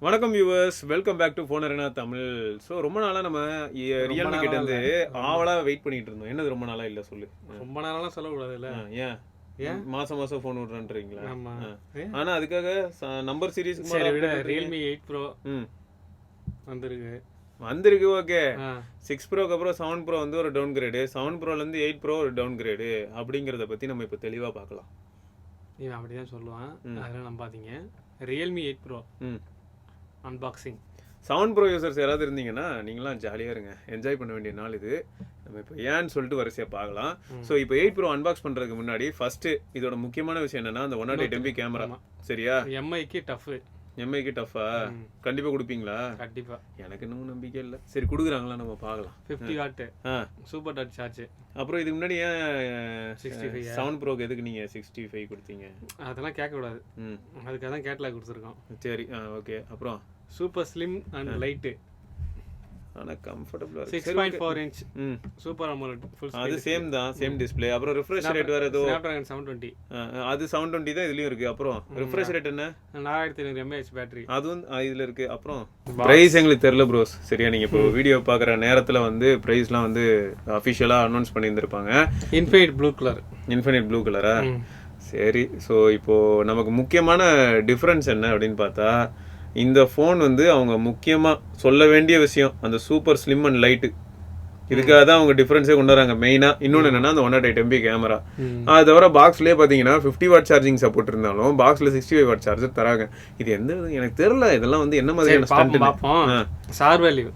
வணக்கம் viewers, welcome back to FoneArena Tamil. So ரொம்ப நாளாக நம்ம ரியல்மி கிட்ட இருந்து ஆவலாக வெயிட் பண்ணிட்டு இருந்தோம். என்னது ரொம்ப நாளாக இல்லை சொல்லு. ரொம்ப நாளாலாம் சொல்லக்கூடாது இல்லை. ஏன் மாசம் ஃபோன் விட்றேன்றீங்களா? ஆனால் அதுக்காக நம்பர் சீரீஸ்க்கு விட ரியல்மி 8 ப்ரோ வந்திருக்கு. ஓகே, 6 ப்ரோக்கு அப்புறம் 7 ப்ரோ வந்து ஒரு டவுன் கிரேடு, 7 ப்ரோலேருந்து 8 ப்ரோ ஒரு டவுன் கிரேடு அப்படிங்கிறத பற்றி நம்ம இப்போ தெளிவாக பார்க்கலாம். இவன் அப்படி தான் சொல்லுவான், அதெல்லாம் நம்பாதீங்க. Realme 8 bro unboxing. 7 bro users யாராவது இருந்தீங்கன்னா நீங்களாம் ஜாலியாக இருங்க, என்ஜாய் பண்ண வேண்டிய நாள் இது. நம்ம இப்போ ஏன்னு சொல்லிட்டு வரிசையாக பார்க்கலாம். ஸோ இப்போ 8 ப்ரோ அன்பாக்ஸ் பண்ணுறதுக்கு முன்னாடி ஃபஸ்ட்டு இதோட முக்கியமான விஷயம் என்னன்னா, அந்த 108 MB கேமரா. சரியா? எம்ஐக்கு டஃபா? கண்டிப்பாக கொடுப்பீங்களா? கண்டிப்பாக. எனக்கு இன்னும் நம்பிக்கை இல்லை. சரி, கொடுக்குறாங்களா நம்ம பார்க்கலாம். 50 வாட் சூப்பர் டாட் சார்ஜ். அப்புறம் இதுக்கு முன்னாடி ஏன் 7 ப்ரோக்கு எதுக்கு நீங்கள் 65 கொடுத்தீங்க? அதெல்லாம் கேட்கக்கூடாது, அதுக்காக தான் கேட்லாக் கொடுத்துருக்கோம். சரி, ஓகே. அப்புறம் சூப்பர் ஸ்லிம் அண்ட் லைட்டு, ஆனால் கம்ஃபர்டபுளாக 6.4 inch சூப்பர் அமோலட் ஃபுல். அது சேம் தான், சேம் டிஸ்ப்ளே. அப்புறம் ரிஃப்ரெஷ் ரேட் வேறு ஏதோ Snapdragon 720. அது 720 தான் இதுலேயும் இருக்குது. அப்புறம் ரிஃப்ரெஷ் ரேட் என்ன? 4500 mAh பேட்டரி, அதுவும் இதில் இருக்குது. அப்புறம் ப்ரைஸ் எங்களுக்கு தெரில ப்ரோஸ். சரியா? நீங்கள் இப்போ வீடியோ பார்க்குற நேரத்தில் வந்து ப்ரைஸ்லாம் வந்து அஃபிஷியலாக அனௌன்ஸ் பண்ணியிருந்திருப்பாங்க. இன்ஃபினிட் ப்ளூ கலரா? சரி. ஸோ இப்போது நமக்கு முக்கியமான டிஃப்ரென்ஸ் என்ன அப்படின்னு பார்த்தா, இந்த ஃபோன் வந்து அவங்க முக்கியமாக சொல்ல வேண்டிய விஷயம் அந்த சூப்பர் ஸ்லிம் அண்ட் லைட்டு. இதுக்காக தான் அவங்க டிஃப்ரென்ஸே கொண்டு வராங்க மெயினாக. இன்னொன்று என்னென்னா அந்த 108 MB கேமரா. அது தவிர பாக்ஸ்லேயே பார்த்தீங்கன்னா 50 வாட் சார்ஜிங் சப்போர்ட் இருந்தாலும் பாக்ஸில் 65 வாட் சார்ஜர் தராங்க. இது எந்த எனக்கு தெரியல, இதெல்லாம் வந்து என்ன மாதிரியான ஸ்டண்ட் பார்ப்போம். சார் வேல்யூ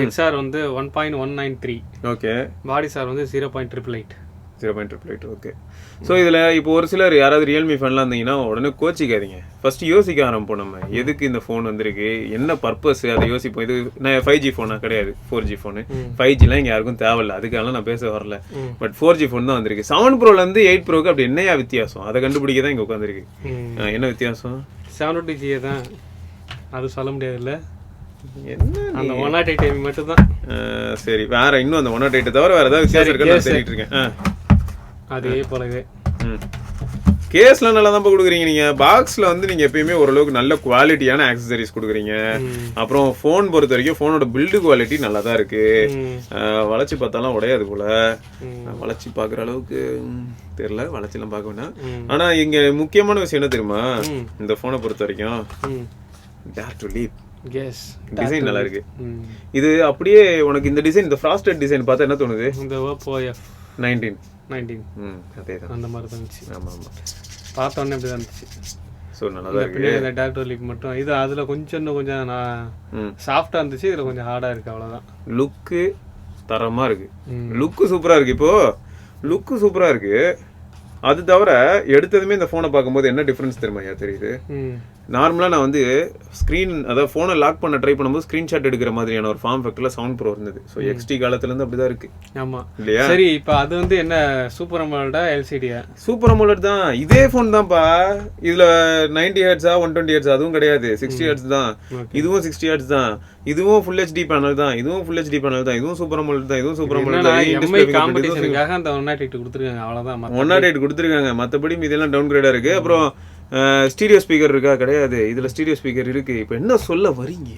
ஹெச்ஆர் வந்து 1.193. ஓகே. பாடி சார் வந்து 0.888. ஓகே. ஸோ இதில் இப்போ ஒரு சிலர் யாராவது ரியல்மி ஃபேன்லாம் இருந்தீங்கன்னா உடனே கோச்சிக்காதீங்க. ஃபஸ்ட்டு யோசிக்க ஆரம்பிப்போம், நம்ம எதுக்கு இந்த ஃபோன் வந்திருக்கு, என்ன பர்பஸ், அதை யோசிப்போம். இது நான் 5G ஃபோனாக கிடையாது, 4G ஃபோனு. 5Gலாம் இங்கே யாருக்கும் தேவையில்லை, அதுக்காக நான் பேச வரல. பட் 4G ஃபோன் தான் வந்திருக்கு. 7 ப்ரோலேருந்து 8 ப்ரோக்கு அப்படி என்னையா வித்தியாசம், அதை கண்டுபிடிக்க தான் இங்கே உட்காந்துருக்கு. என்ன வித்தியாசம்? 720G தான், அது சொல்ல முடியாதுல்ல. என்ன அந்த 108 MB மட்டும் தான். சரி, வேற இன்னும் அந்த 108 தவிர வேறு ஏதாவது வித்தியாசம் இருக்குன்னு சொல்லிட்டு இருக்கேன். அதே போலவே கேஸ்லாம் நல்லா தான் கொடுக்குறீங்க. நீங்கள் பாக்ஸில் வந்து நீங்கள் எப்பயுமே ஓரளவுக்கு நல்ல குவாலிட்டியான ஆக்சசரிஸ் கொடுக்குறீங்க. அப்புறம் ஃபோன் பொறுத்த வரைக்கும் ஃபோனோட பில்டு குவாலிட்டி நல்லா தான் இருக்குது. வளைச்சி பார்த்தாலாம் உடையாது போல். வளைச்சி பார்க்குற அளவுக்கு தெரியல, வளைச்சிலாம் பார்க்க வேணாம். ஆனால் இங்கே முக்கியமான விஷயம் என்ன தெரியுமா, இந்த ஃபோனை பொறுத்த வரைக்கும் டேர் டு லீப் டிசைன் நல்லா இருக்கு. இது அப்படியே உனக்கு இந்த டிசைன், இந்த ஃப்ராஸ்டட் டிசைன் பார்த்தா என்ன தோணுது? இந்த Oppo F19 அதேதான், அந்த மாதிரி தான் இருந்துச்சு. ஆமாம், பார்த்த உடனே அப்படி தான் இருந்துச்சு. ஸோ நல்லா தான் இருக்கு. இந்த டாக்டர் லிப் மட்டும் இது அதில் கொஞ்சம் சாஃப்டாக இருந்துச்சு, இதில் கொஞ்சம் ஹார்டாக இருக்குது, அவ்வளோதான். லுக்கு தரமாக இருக்கு, லுக்கு சூப்பராக இருக்கு. இப்போது லுக்கு சூப்பராக இருக்கு. அது தவிர எடுத்ததுமே இந்த ஃபோனை பார்க்கும்போது என்ன டிஃப்ரென்ஸ் தெரியுமா தெரியுது? நார்மலாக நான் வந்து ஸ்க்ரீன், அதாவது ஃபோனை லாக் பண்ண ட்ரை பண்ணும்போது ஸ்க்ரீன்ஷாட் எடுக்கிற மாதிரியான ஒரு ஃபார்ம் ஃபேக்டரில் 7 ப்ரோ இருந்தது. ஸோ XT காலத்துலேருந்து அப்படி தான் இருக்குது. ஆமாம், இல்லையா? சரி, இப்போ அது வந்து என்ன சூப்பர் அமோலடா எல்சிடியா? சூப்பர் அமோலட் தான். இதே ஃபோன் தான்ப்பா. இதில் 90 ஹெர்ட்ஸா 120 ஹெர்ட்ஸ் அதுவும் கிடையாது, 60 ஹெர்ட்ஸ் தான். இதுவும் 60 ஹெர்ட்ஸ் தான். இதுவும் ஃபுல் HD பேனல் தான். இதுவும் ஃபுல் HD பேனல் தான். இதுவும் சூப்பர் அமோலட் தான். இதுவும் சூப்பர் அமோலட் தான். காம்படிஷனுக்காக அந்த 108 கொடுத்துருக்காங்க, அவ்வளோதான். 108 கொடுத்துருக்காங்க, மற்றபடி இதெல்லாம் டவுன் கிரேடாக இருக்குது. அப்புறம் ஸ்டீரியோ ஸ்பீக்கர் இருக்கா? கிடையாது. இதில் ஸ்டீரியோ ஸ்பீக்கர் இருக்குது. இப்போ என்ன சொல்ல வரீங்க,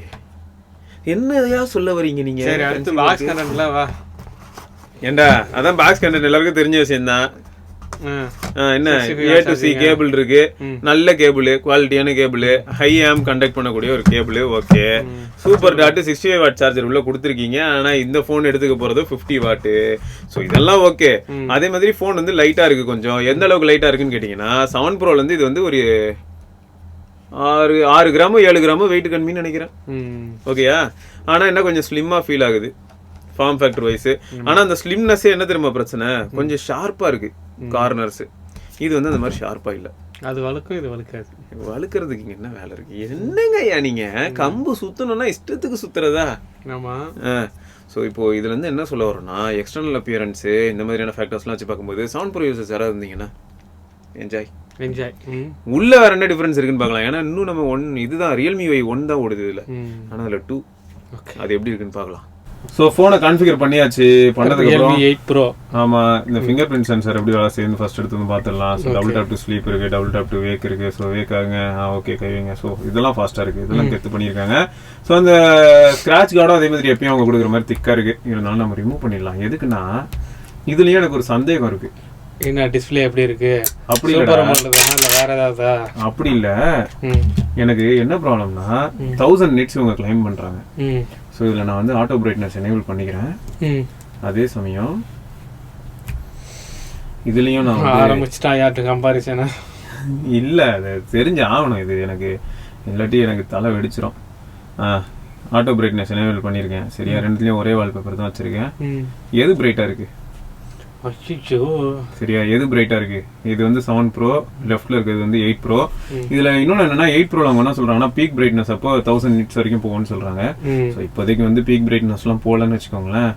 என்னதையா சொல்ல வரீங்க நீங்கள்? சரி, அடுத்து பாக்ஸ் கண்டென்ட்லாம் வா. ஏண்டா அதான் பாக்ஸ் கண்டென்ட் எல்லாருக்கும் தெரிஞ்ச விஷயம் தான். என்ன A to C கேபிள் இருக்கு, நல்ல கேபிள், குவாலிட்டியான கேபிள், ஹை ஆம் கண்டக்ட் பண்ணக்கூடிய ஒரு cable. Okay, super dot 65 watt charger உள்ள கொடுத்துருக்கீங்க. ஆனா இந்த போன் எடுத்துக்க போறது 50 வாட். ஸோ இதெல்லாம் ஓகே. அதே மாதிரி போன் வந்து லைட்டா இருக்கு. கொஞ்சம் எந்த அளவுக்கு லைட்டா இருக்குன்னு கேட்டீங்கன்னா, 7 ப்ரோல இருந்து இது வந்து ஒரு 6 கிராம் 7 கிராம் வெயிட் கம்மின்னு நினைக்கிறேன். ஓகேயா? ஆனா என்ன கொஞ்சம் ஸ்லிம்மா ஃபீல் ஆகுது ஃபார்ம் ஃபேக்டர் வைஸ். ஆனா அந்த ஸ்லிம்னஸே என்ன தெரியுமா பிரச்சனை, கொஞ்சம் ஷார்ப்பா இருக்கு கார்னர்ஸ். இது வந்து அந்த மாதிரி ஷார்ப்பா இல்லை. அது வழுக்கும், இது வழுக்காது. வழுக்கிறதுக்கு இங்கே என்ன வேலை இருக்கு? என்னங்க ஐயா நீங்க கம்பு சுத்தணும்னா இஷ்டத்துக்கு சுத்துறதா? ஆமா. ஸோ இப்போ இதுல இருந்து என்ன சொல்ல வரோம்னா, எக்ஸ்டர்னல் அப்பியரன்ஸ் இந்த மாதிரியான ஃபேக்டர்ஸ்லாம் வச்சு பார்க்கும்போது 7 ப்ரோ யூசர்ஸ் யாராவது இருந்தீங்கன்னா என்ஜாய். உள்ள வேற என்ன டிஃபரன்ஸ் இருக்குன்னு பார்க்கலாம். ஏன்னா இன்னும் நம்ம இதுதான் ரியல்மி Y1 தான் ஓடுது இதுல. ஆனால் அதில் 2 அது எப்படி இருக்குன்னு பார்க்கலாம். ஸோ ஃபோனை கான்ஃபிகர் பண்ணியாச்சு. பண்ணதுக்கப்புறம் Realme 8 Pro. ஆமாம், இந்த ஃபிங்கர் பிரிண்ட் சென்சர் எப்படி வேலை செய்யுது ஃபர்ஸ்ட் எடுத்து வந்து பார்த்துடலாம். So double tap to sleep இருக்குது, டபுள் டேப் டு வேக் இருக்குது. ஸோ வேக் ஆகுங்க, ஓகே கைவிங்க. ஸோ இதெல்லாம் ஃபாஸ்ட்டாக இருக்குது, இதெல்லாம் கெத்து பண்ணியிருக்காங்க. ஸோ அந்த ஸ்க்ராட்ச் கார்டும் அதே மாதிரி எப்பயும் அவங்க கொடுக்குற மாதிரி திக்காக இருக்குது. இருந்தாலும் நம்ம ரிமூவ் பண்ணிடலாம். எதுக்குன்னா இதுலேயும் எனக்கு ஒரு சந்தேகம் இருக்குது. என்ன டிஸ்பிளே எப்படி இருக்கு? அப்படி இல்ல வேற ஏதாவது? அப்படி இல்லை, எனக்கு என்ன ப்ராப்ளம்னா 1000 nits இவங்க கிளைம் பண்ணுறாங்க. ஸோ இதில் நான் வந்து ஆட்டோ பிரைட்னஸ் எனேபிள் பண்ணிக்கிறேன். அதே சமயம் இதுலேயும் நான் ஆரம்பிச்சிட்டா யார்ட்டு கம்பாரிசனா? இல்லை, அது தெரிஞ்சு ஆகணும். இது எனக்கு இல்லாட்டி எனக்கு தலை வெடிச்சிடும். ஆட்டோ பிரைட்னஸ் எனேபிள் பண்ணியிருக்கேன். சரியா, ரெண்டுலேயும் ஒரே வால்பேப்பர் தான் வச்சுருக்கேன். எது பிரைட்டாக இருக்குது? சரியா, எது பிரைட்டா இருக்கு? இது வந்து 7 Pro, லெஃப்ட்ல இருக்கிறது வந்து 8 Pro. இதுல இன்னொன்னு என்னன்னா 8 Pro அவங்க என்ன சொல்றாங்கன்னா பீக் பிரைட்னஸ் அப்போ 1000 nits வரைக்கும் போகும்னு சொல்றாங்க. ஸோ இப்போதைக்கு வந்து பீக் பிரைட்னஸ் எல்லாம் போகலன்னு வச்சுக்கோங்களேன்.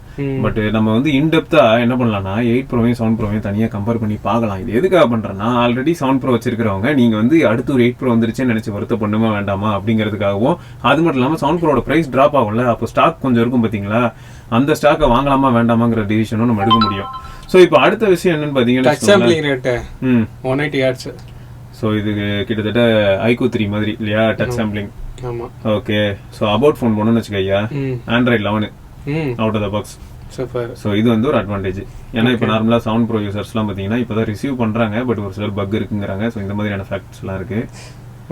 பட் நம்ம வந்து இன்டெப்தா என்ன பண்ணலாம்னா 8 Proவையும் 7 Proவையும் தனியா கம்பேர் பண்ணி பார்க்கலாம். இது எதுக்காக பண்றேன்னா ஆல்ரெடி 7 Pro வச்சிருக்கிறவங்க நீங்க வந்து அடுத்து ஒரு 8 Pro வந்துருச்சுன்னு நினைச்சு வருத்த பண்ணுமா வேண்டாமா அப்படிங்கிறதுக்காகவும், அது மட்டும் இல்லாம 7 Proவோட பிரைஸ் டிராப் ஆகும்ல, அப்போ ஸ்டாக் கொஞ்சம் இருக்கும் பாத்தீங்களா, அந்த ஸ்டாக்கை வாங்கலாமா வேண்டாமாங்கிற டிசிஷனும் நம்ம எடுக்க முடியும். ஸோ இப்போ அடுத்த விஷயம் என்னன்னு பார்த்தீங்கன்னா touch sampling rate 180 Hz. So இது கிட்டத்தட்ட iQOO 3 மாதிரி இல்லையா, டச் சாம்பிளிங். ஆமாம், ஓகே. ஸோ அபவுட் ஃபோன் போனோம்னு வச்சுக்கய்யா, Android 11 out of the box. Super. So இது வந்து ஒரு அட்வான்டேஜ். ஏன்னா இப்போ நார்மலாக 7 Pro யூசர்ஸ்லாம் பார்த்தீங்கன்னா இப்போ தான் ரிசீவ் பண்ணுறாங்க, பட் ஒரு சிலர் பக் இருக்குங்கிறாங்க. ஸோ இந்த மாதிரியான ஃபேக்ட்ஸ்லாம் இருக்குது.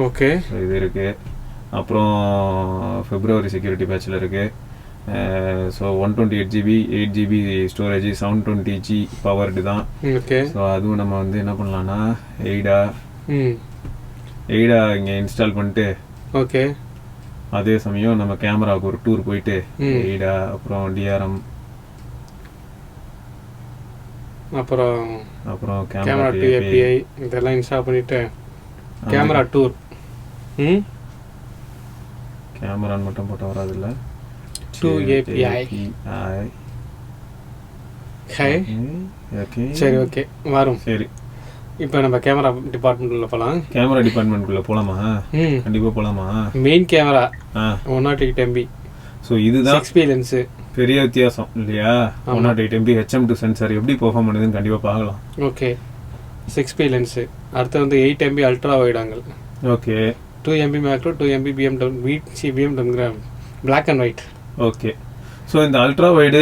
ஓகே, ஸோ இது இருக்குது. அப்புறம் February செக்யூரிட்டி பேட்சில் இருக்குது. So 128 GB 8 GB storage, 720G powered தான். ஓகே. ஸோ அதுவும் நம்ம வந்து என்ன பண்ணலாம்னா எய்டா இங்கே இன்ஸ்டால் பண்ணிட்டு, ஓகே, அதே சமயம் நம்ம கேமராவுக்கு ஒரு டூர் போயிட்டு எய்டா அப்புறம் DRM அப்புறம் கேமரா API இதெல்லாம் இன்ஸ்டால் பண்ணிட்டு கேமரா டூர் கேமரான்னு மட்டும் போட்டால் வராது இல்லை, API. சரி, ஓகே வரும். சரி, இப்போ நம்ம கேமரா டிபார்ட்மெண்ட்குள்ள போகலாம். கேமரா டிபார்ட்மெண்ட்குள்ள போகலாமா? கண்டிப்பாக போகலாமா? Main camera 108 MB. ஸோ இதுதான் எக்ஸ்பீரியன்ஸ் பெரிய வித்தியாசம் இல்லையா? 108 MB HM2 சென்சார் எப்படி பெர்ஃபார்ம் பண்ணுதுன்னு கண்டிப்பாக பார்க்கலாம். Okay, 6P lens. அடுத்து வந்து 8 MB ultra wide angle. Okay, 2 MB macro, 2 MB BMW black and white. Okay. So இந்த அல்ட்ரா வைடு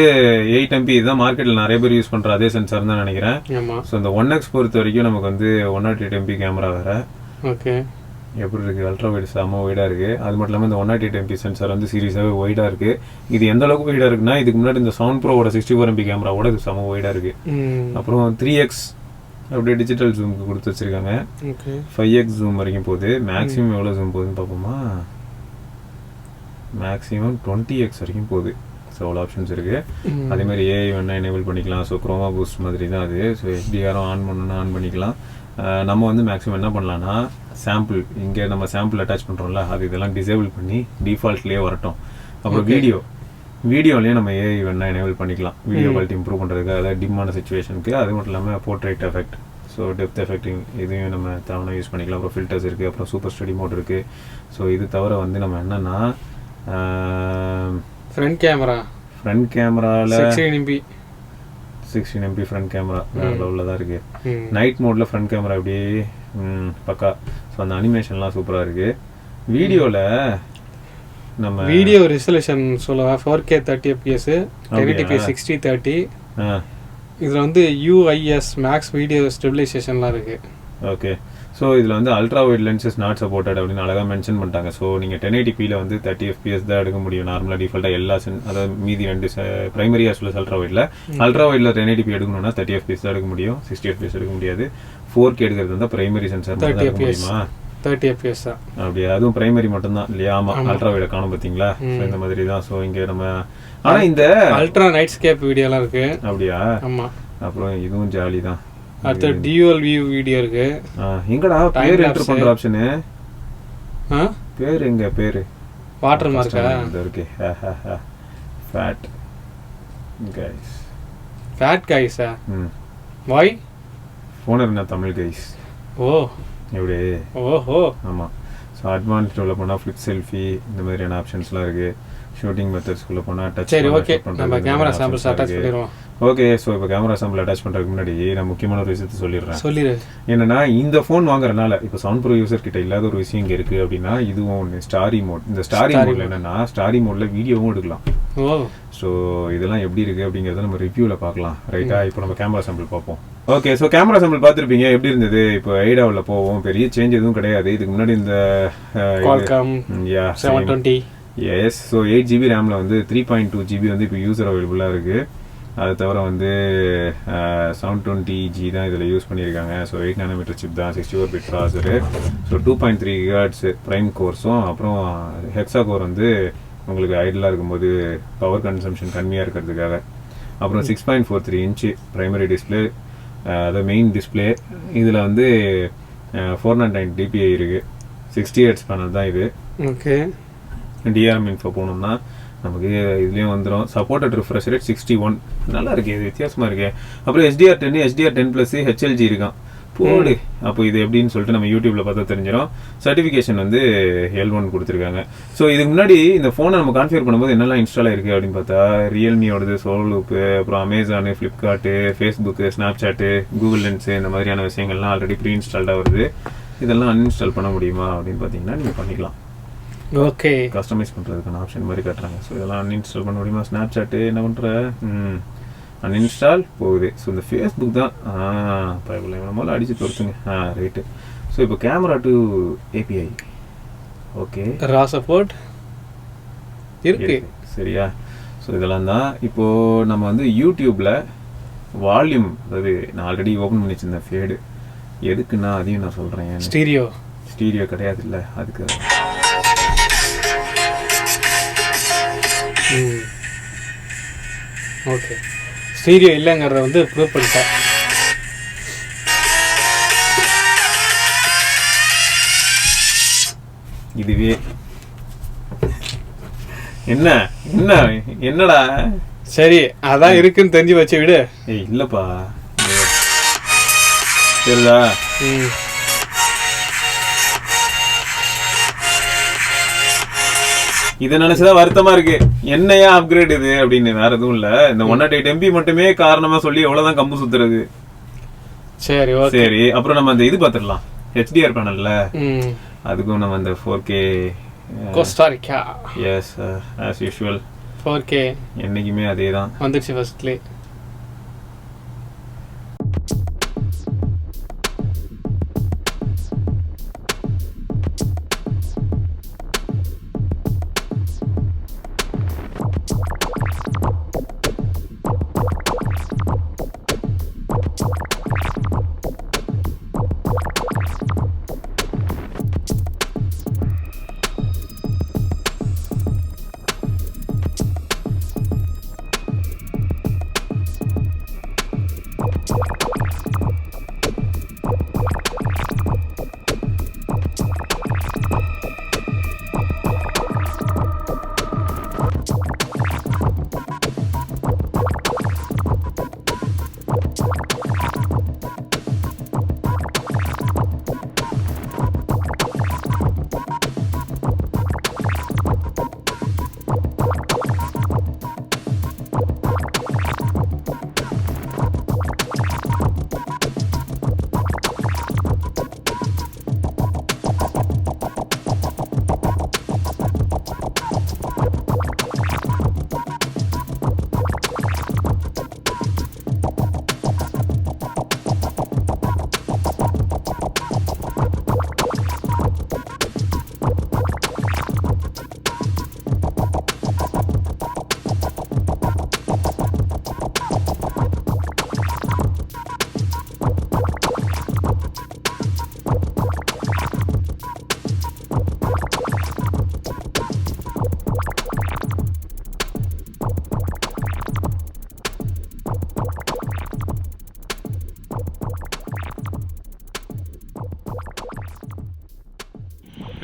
8 MB இதுதான் மார்க்கெட்டில் நிறைய பேர் யூஸ் பண்ணுற அதே சென்சார் தான் நினைக்கிறேன். ஆமாம். ஸோ இந்த 1X பொறுத்த வரைக்கும் நமக்கு வந்து 108 MB கேமரா வேறு. ஓகே, எப்படி இருக்குது? அல்ட்ரா வைடு செம்ம வைடாக இருக்குது. அது மட்டும் இல்லாமல் இந்த 108 MB சென்சார் வந்து சீரியஸாகவே வைடாக இருக்குது. இது எந்த அளவுக்கு வைடாக இருக்குன்னா இதுக்கு முன்னாடி இந்த 7 Proவோட 64 MB கேமராவோட இது செம்ம வைடாக இருக்குது. அப்புறம் 3X அப்படியே டிஜிட்டல் ஜூமுக்கு கொடுத்து வச்சுருக்காங்க. 5X ஜூம் வரைக்கும் போகுது. மேக்ஸிமம் எவ்வளோ ஜூம் போகுதுன்னு பார்ப்போமா? மேக்ஸிமம் 20X வரைக்கும் போகுது. ஸோ அவ்வளோ ஆப்ஷன்ஸ் இருக்குது. அதேமாதிரி AI வேணால் எனேபிள் பண்ணிக்கலாம். ஸோ குரோமா பூஸ்ட் மாதிரி தான் அது. ஸோ HDRம் ஆன் பண்ணணும்னா ஆன் பண்ணிக்கலாம். நம்ம வந்து மேக்ஸிமம் என்ன பண்ணலான்னா சாம்பிள் இங்கே நம்ம சாம்பிள் அட்டாச் பண்ணுறோம்ல, அது இதெல்லாம் டிசேபிள் பண்ணி டிஃபால்ட்லேயே வரட்டும். அப்புறம் வீடியோலேயே நம்ம AI வேணால் எனேபிள் பண்ணிக்கலாம், வீடியோ குவாலிட்டி இம்ப்ரூவ் பண்ணுறதுக்கு, அதாவது டிம்மான சுச்சுவேஷனுக்கு. அது மட்டும் இல்லாமல் portrait effect, so depth effecting இதையும் நம்ம தேவையான யூஸ் பண்ணிக்கலாம். அப்புறம் ஃபில்டர்ஸ் இருக்குது, அப்புறம் சூப்பர் ஸ்டடி மோட் இருக்குது. ஸோ இது தவிர வந்து நம்ம என்னென்னா ஃப்ரண்ட் கேமராவில் 16 MB ஃப்ரண்ட் கேமரா வேறு லெவலில் தான் இருக்குது. நைட் மோடில் ஃப்ரண்ட் கேமரா அப்படியே பக்கா. ஸோ அந்த அனிமேஷன்லாம் சூப்பராக இருக்குது. வீடியோவில் நம்ம வீடியோ ரெசல்யூஷன் சொல்லுவேன் 4K 30 FPS 1080p 60/30. இதில் வந்து UIS மேக்ஸ் வீடியோ ஸ்டெபிலைசேஷன்லாம் இருக்குது. ஓகே. ஸோ இதில் வந்து ultra wide lenses not supported அப்படின்னு அழகாக மென்ஷன் பண்ணிட்டாங்க. ஸோ நீங்கள் 1080pயில் வந்து 30 FPS தான் எடுக்க முடியும் நார்மலாக டிஃபால்ட்டாக எல்லா அதாவது மீதி 2 பிரைமரி ஆஸ் வெல் அல்ட்ரா வைடில். அல்ட்ரா வைடில் 1080p எடுக்கணும்னா 30 FPS தான் எடுக்க முடியும், 60 FPS எடுக்க முடியாது. 4K எடுக்கிறது வந்து பிரைமரி சென்சார் தான் எடுக்க முடியுமா? 30 FPS தான். அப்படியா? அதுவும் பிரைமரி மட்டும்தான் இல்லையா? ஆமாம், அல்ட்ரா வைட காணும் பார்த்தீங்களா? ஸோ இந்த மாதிரி தான். ஸோ இங்கே நம்ம ஆனால் இந்த அல்ட்ரா நைட் ஸ்கேப் வீடியோலாம் இருக்குது. அப்படியா? ஆமாம். அப்புறம் இதுவும் ஜாலி தான். அடுத்து டியூவல் வியூ வீடியோ இருக்கு. எங்கடா பேர் என்டர் பண்ற ஆப்ஷன்? பேர் எங்க? பேர் வாட்டர் மார்க்கா இருக்கு. ஃபேட் கைஸா? வை FoneArena தமிழ் கைஸ். ஓ எப்படி? ஓஹோ. ஆமாம். ஸோ அட்வான்ஸ்டுள்ள போனால் ஃப்ளிப் செல்ஃபி இந்த மாதிரியான ஆப்ஷன்ஸ்லாம் இருக்குது. ஷூட்டிங் மெத்தட்ஸ்குள்ளே போனால் டச் சரி ஓகே நம்ம கேமரா சாம்பிள்ஸ் அட்டாச் பண்ணிடுவோம். ஓகே, ஸோ இப்போ கேமரா சாம்பிள் அட்டாச் பண்ணுறதுக்கு முன்னாடி நான் முக்கியமான ஒரு விஷயத்தை சொல்லிடு. என்னன்னா இந்த ஃபோன் வாங்குறதுனால இப்போ சவுண்ட் ப்ரோ யூசர் கிட்ட இல்லாத ஒரு விஷயம் இங்கே இருக்குது அப்படின்னா இதுவும் ஒன்று ஸ்டாரி மோட். இந்த ஸ்டாரி மோட்ல என்னன்னா ஸ்டாரி மோட்ல வீடியோவும் எடுக்கலாம். ஸோ இதெல்லாம் எப்படி இருக்குது அப்படிங்கிறத நம்ம ரிவ்யூவில் பார்க்கலாம். ரைட்டா, இப்போ நம்ம கேமரா சாம்பிள் பார்ப்போம். ஓகே, ஸோ கேமரா சாம்பிள் பார்த்துருப்பீங்க எப்படி இருந்தது. இப்போ ஐடாவில் போவோம், பெரிய சேஞ்ச் எதுவும் கிடையாது. இதுக்கு முன்னாடி இந்த எஸ், ஸோ 8GB ரேமில் வந்து 3.2 GB வந்து இப்போ யூசர் அவைலபிளாக இருக்குது. அது தவிர வந்து 720G தான் இதில் யூஸ் பண்ணியிருக்காங்க. ஸோ 8nm சிப் தான், 64 bit processor. So 2.3 GHz prime கோர்ஸும், அப்புறம் ஹெக்ஸா கோர் வந்து உங்களுக்கு ஐடலாக இருக்கும்போது பவர் கன்சம்ஷன் கம்மியாக இருக்கிறதுக்காக. அப்புறம் 6.43 இன்ச்சு ப்ரைமரி டிஸ்பிளே, அதாவது மெயின் டிஸ்பிளே. இதில் வந்து 409 dpi இருக்குது. 60Hz பேனல் தான் இது. ஓகே, DRM இன்ஃபோ போகணும்னா நமக்கு இதுலேயும் வந்துடும். Supported refresh rate 61. நல்லா இருக்கு, இது வித்தியாசமாக இருக்கு. அப்புறம் HDR10 HDR10+ HLG இருக்கான் போடு. அப்போ இது எப்படின்னு சொல்லிட்டு நம்ம யூடியூப்ல பார்த்தா தெரிஞ்சிடும். சர்டிஃபிகேஷன் வந்து L1 கொடுத்துருக்காங்க. ஸோ இதுக்கு முன்னாடி இந்த ஃபோனை நம்ம கான்ஃபிகர் பண்ணும்போது என்னெல்லாம் இன்ஸ்டால் ஆயிருக்கு அப்படின்னு பார்த்தா ரியல்மியோடது, சோலூப்பு, அப்புறம் Amazon, Flipkart, Facebook, Snapchat, Google lens, இந்த மாதிரியான விஷயங்கள்லாம் ஆல்ரெடி ப்ரீ இன்ஸ்டால்டாக வருது. இதெல்லாம் அன்இன்ஸ்டால் பண்ண முடியுமா அப்படின்னு பார்த்தீங்கன்னா நீங்கள் பண்ணிக்கலாம். ஓகே, கஸ்டமைஸ் பண்ணுறதுக்கான ஆப்ஷன் மாதிரி காட்டுறாங்க. ஸோ இதெல்லாம் அன்இன்ஸ்டால் பண்ண முடியுமா? ஸ்னாப்சாட்டு என்ன பண்ணுற, அன்இன்ஸ்டால் போகுது. ஸோ இந்த ஃபேஸ்புக் தான் பைபிள் முதல்ல அடித்து துரத்துங்க. ரைட்டு. ஸோ இப்போ camera two API okay, raw support இருக்கு. சரியா? ஸோ இதெல்லாம் தான். இப்போது நம்ம வந்து யூடியூப்பில் வால்யூம், அதாவது நான் ஆல்ரெடி ஓப்பன் பண்ணி வச்சிருந்தேன் ஃபேடு. எதுக்குன்னா அதையும் நான் சொல்கிறேன். ஸ்டீரியோ கிடையாது இல்லை, அதுக்கு ஓகே, ஸ்டீரியோ இல்லைங்கிறத வந்து ப்ரூவ் பண்ணிட்டேன். இதுவே என்ன என்ன என்னடா, சரி அதான் இருக்குன்னு தெரிஞ்சு வச்சு விடு. ஏய் இல்லப்பா, சரிதா? இதை நினைச்சுதான் வருத்தமா இருக்கு. என்னையா அப்கிரேட் இது அப்படின்னு, வேற எதுவும் இல்ல. இந்த 108 MB மட்டுமே காரணமா சொல்லி எவ்வளவுதான் கம்பு சுத்துறது. சரி சரி, அப்புறம் நம்ம அந்த இது பாத்துடலாம், HDR பேனல்ல. அதுக்கும் நம்ம அந்த 4K Costa Rica. S, as usual 4K என்னைக்குமே அதே தான் வந்துச்சு ஃபர்ஸ்ட்லே.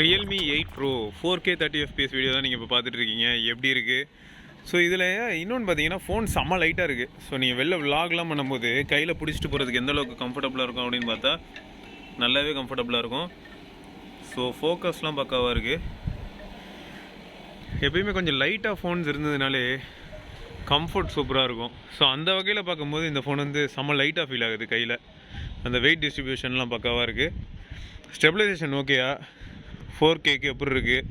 Realme 8 Pro 4K 30 FPS video தான் நீங்கள் இப்போ பார்த்துட்டு இருக்கீங்க. எப்படி இருக்குது? ஸோ இதில் இன்னொன்று பார்த்தீங்கன்னா ஃபோன் செம்ம லைட்டாக இருக்குது. ஸோ நீங்கள் வெளில விலாக்லாம் பண்ணும்போது கையில் பிடிச்சிட்டு போகிறதுக்கு எந்த அளவுக்கு கம்ஃபர்டபுளாக இருக்கும் அப்படின்னு பார்த்தா நல்லாவே கம்ஃபர்டபுளாக இருக்கும். ஸோ ஃபோக்கஸ்லாம் பக்காவாக இருக்குது. எப்பயுமே கொஞ்சம் லைட்டாக ஃபோன்ஸ் இருந்ததுனாலே கம்ஃபர்ட் சூப்பராக இருக்கும். ஸோ அந்த வகையில் பார்க்கும்போது இந்த ஃபோன் வந்து செம்ம லைட்டாக ஃபீல் ஆகுது கையில். அந்த வெயிட் டிஸ்ட்ரிபியூஷன்லாம் பக்காவாக இருக்குது. ஸ்டெபிலைசேஷன் ஓகேயா, 4Kக்கு எப்படி இருக்குது,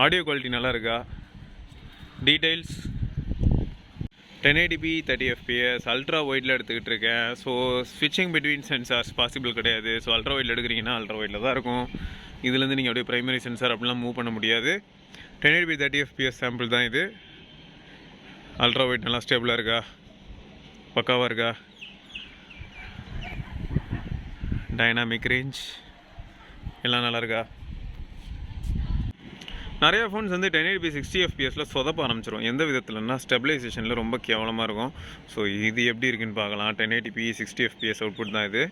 ஆடியோ குவாலிட்டி நல்லா இருக்கா, டீட்டெயில்ஸ் 1080p 30fps அல்ட்ரா ஒயிடில் எடுத்துக்கிட்டு இருக்கேன். ஸோ ஸ்விட்சிங் பிட்வீன் சென்சார்ஸ் பாசிபிள் கிடையாது. ஸோ அல்ட்ரா ஒயிடில் எடுக்கிறீங்கன்னா அல்ட்ரா ஒயிடில் தான் இருக்கும். இதுலேருந்து நீங்கள் அப்படியே ப்ரைமரி சென்சார் அப்படிலாம் மூவ் பண்ண முடியாது. 1080p 30fps சாம்பிள் தான் இது. அல்ட்ரா ஒயிட் நல்லா ஸ்டேபிளாக இருக்கா, பக்காவாக இருக்கா, டைனாமிக் ரேஞ்ச் எல்லாம் நல்லா இருக்கா. நிறைய ஃபோன்ஸ் வந்து 1080p 60fpsல சொதப்ப ஆரம்பிச்சிடும். எந்த விதத்துலன்னா ஸ்டெபிலைசேஷனில் ரொம்ப கேவலமாக இருக்கும். ஸோ இது எப்படி இருக்குன்னு பார்க்கலாம். 1080p 60fps அவுட்புட் தான் இது.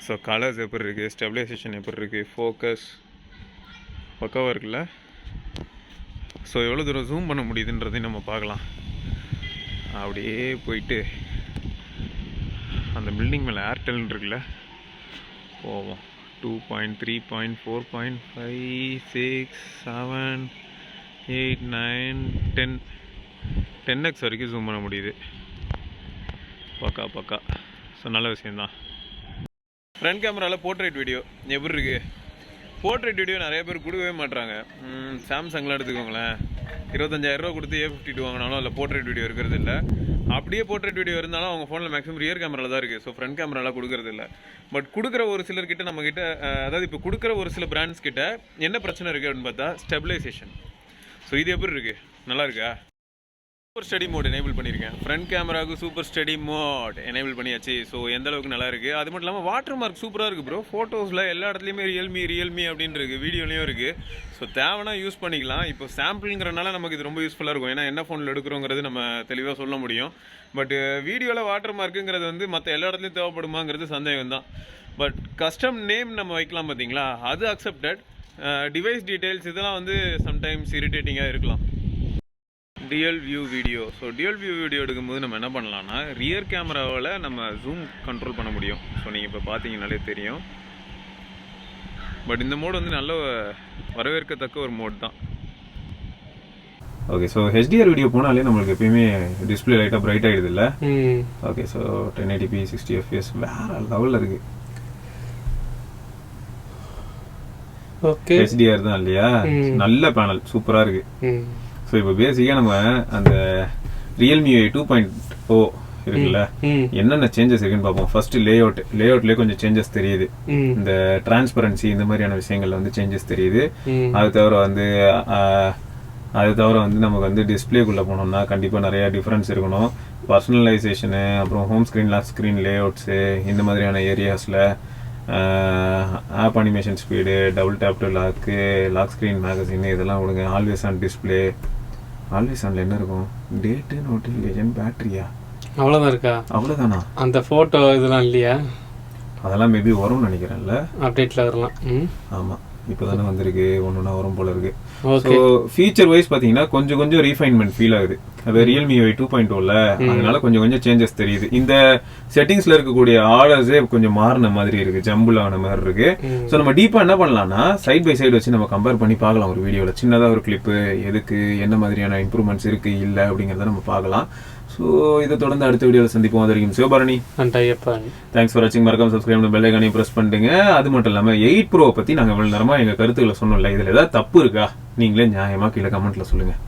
ஸோ கலர்ஸ் எப்படி இருக்குது, ஸ்டெபிலைசேஷன் எப்படி இருக்குது, ஃபோக்கஸ் பக்காவாக இருக்குல்ல. ஸோ எவ்வளோ தூரம் ஜூம் பண்ண முடியுதுன்றதையும் நம்ம பார்க்கலாம். அப்படியே போயிட்டு அந்த பில்டிங் மேலே ஏர்டெல்னு இருக்குல்ல போவோம். 2.3.4.5 6 7 8 9 10 10x வரைக்கும் ஜூம் பண்ண முடியுது. பக்கா. ஸோ நல்ல விஷயந்தான். ஃப்ரண்ட் கேமராவில் போர்ட்ரேட் வீடியோ எப்படி இருக்குது? போர்ட்ரேட் வீடியோ நிறைய பேர் கொடுக்கவே மாட்டுறாங்க. சாம்சங்லாம் எடுத்துக்கோங்களேன், 25,000 ரூபா கொடுத்து A52 வாங்கினாலும் அதில் போர்ட்ரேட் வீடியோ இருக்கிறது இல்லை. அப்படியே போர்ட்ரேட் வீடியோ இருந்தாலும் அவங்க ஃபோனில் மேக்ஸிமம் ரியர் கேமராவில் தான் இருக்குது. ஸோ ஃப்ரண்ட் கேமராலாம் கொடுக்கறது இல்லை. பட் கொடுக்குற ஒரு சிலர்கிட்ட நம்மக்கிட்ட, அதாவது இப்போ கொடுக்குற ஒரு சில பிராண்ட்ஸ் கிட்ட என்ன பிரச்சனை இருக்குது அப்படின்னு பார்த்தா ஸ்டெபிலைசேஷன். ஸோ இது எப்படி இருக்குது, நல்லா இருக்கா? சூப்பர் ஸ்டடி மோட் எனேபிள் பண்ணியிருக்கேன். ஃப்ரண்ட் கேமராவுக்கு சூப்பர் ஸ்டடி மோட் எனேபிள் பண்ணியாச்சு. ஸோ எந்த அளவுக்கு நல்லா இருக்குது. அது மட்டும் இல்லாமல் வாட்டர் மார்க் சூப்பராக இருக்குது ப்ரோ. ஃபோட்டோஸில் எல்லா இடத்துலையுமே ரியல்மி அப்படின்னு இருக்குது, வீடியோலையும் இருக்குது. ஸோ தேவைன்னா யூஸ் பண்ணிக்கலாம். இப்போ சாம்பிள்ங்கிறனால நமக்கு இது ரொம்ப யூஸ்ஃபுல்லாக இருக்கும். ஏன்னா என்ன ஃபோனில் எடுக்கிறோங்கிறது நம்ம தெளிவாக சொல்ல முடியும். பட் வீடியோவில் வாட்டர் மார்க்குங்கிறது வந்து மற்ற எல்லா இடத்துலையும் தேவைப்படுமாங்கிறது சந்தேகம் தான். பட் கஸ்டம் நேம் நம்ம வைக்கலாம் பார்த்தீங்களா, அது அக்செப்டட். டிவைஸ் டீட்டெயில்ஸ் இதெல்லாம் வந்து சம்டைம்ஸ் இரிட்டேட்டிங்காக இருக்கலாம். Dual view video. So dual view video எடுக்கும்போது நம்ம என்ன பண்ணலாம்னா ரியர் கேமராவில் நம்ம ஜூம் கண்ட்ரோல் பண்ண முடியும். ஸோ நீங்கள் இப்போ பார்த்தீங்கன்னாலே தெரியும். பட் இந்த மோட் வந்து நல்ல வரவேற்கத்தக்க ஒரு மோட் தான். ஓகே, ஸோ HDR வீடியோ போனாலே நம்மளுக்கு எப்பயுமே டிஸ்பிளே லைட்டாக பிரைட் ஆகிடுது இல்லை? ஓகே, ஸோ 1080p 60fps வேறு லெவலில் இருக்குது. ஓகே, HDR தான் இல்லையா, நல்ல பேனல் சூப்பராக இருக்குது. ஸோ இப்போ பேசிக்காக நம்ம அந்த realme 2.0 இருக்குல்ல, என்னென்ன சேஞ்சஸ் இருக்குன்னு பார்ப்போம். ஃபர்ஸ்ட் லேஅவுட்லேயே கொஞ்சம் சேஞ்சஸ் தெரியுது. இந்த டிரான்ஸ்பரன்சி இந்த மாதிரியான விஷயங்கள்ல வந்து சேஞ்சஸ் தெரியுது. அது தவிர வந்து நமக்கு வந்து டிஸ்பிளேக்குள்ளே போனோம்னா கண்டிப்பாக நிறைய டிஃப்ரென்ஸ் இருக்கணும். பர்சனலைசேஷனு, அப்புறம் home screen, lock screen layouts, இந்த மாதிரியான ஏரியாஸில் app animation speed, double tap to lock screen magazine இதெல்லாம் கொடுங்க. Always on display. ஆல்வேஸ் ஆன்ல என்ன இருக்கும்? டேட்டு, நோட்டிஃபிகேஷன், பேட்டரியா, அவ்வளோதான் இருக்கா? அவ்வளோதானா? அந்த ஃபோட்டோ இதெல்லாம் இல்லையா? அதெல்லாம் மேபி வரும்னு நினைக்கிறேன்ல, அப்டேட்டில் வரலாம். ஆமாம், இப்போ தானே வந்திருக்கு, ஒன்றுனா வரும் போல இருக்கு. ஸோ ஃபீச்சர் வைஸ் பார்த்தீங்கன்னா கொஞ்சம் ரீஃபைன்மெண்ட் ஃபீல் ஆகுது. அது realme 2.0ல அதனால கொஞ்சம் சேஞ்சஸ் தெரியுது. இந்த செட்டிங்ஸ்ல இருக்கக்கூடிய ஆர்டர்ஸே கொஞ்சம் மாறின மாதிரி இருக்கு, ஜம்பிள் ஆன மாதிரி இருக்கு. ஸோ நம்ம டீப்பா என்ன பண்ணலாம்னா சைட் பை சைடு வச்சு நம்ம கம்பேர் பண்ணி பார்க்கலாம். ஒரு வீடியோல சின்னதாக ஒரு கிளிப்பு எதுக்கு என்ன மாதிரியான இம்ப்ரூவ்மெண்ட்ஸ் இருக்கு இல்லை அப்படிங்கிறத நம்ம பார்க்கலாம். ஸோ இதை தொடர்ந்து அடுத்த வீடியோவில் சந்திப்போம். அது வரைக்கும் சிவபரணி, தேங்க்ஸ் ஃபார் வாட்சிங். மறக்காம சப்ஸ்கிரைப் பெல் ஐகானையும் ப்ரெஸ் பண்ணுங்க. அது மட்டும் இல்லாமல் 8 Pro பற்றி நாங்கள் இவ்வளோ நேரமாக எங்கள் கருத்துக்களை சொன்னோம்ல, இதில் ஏதாவது தப்பு இருக்கா நீங்களே நியாயமாக கீழே கமெண்ட்ல சொல்லுங்கள்.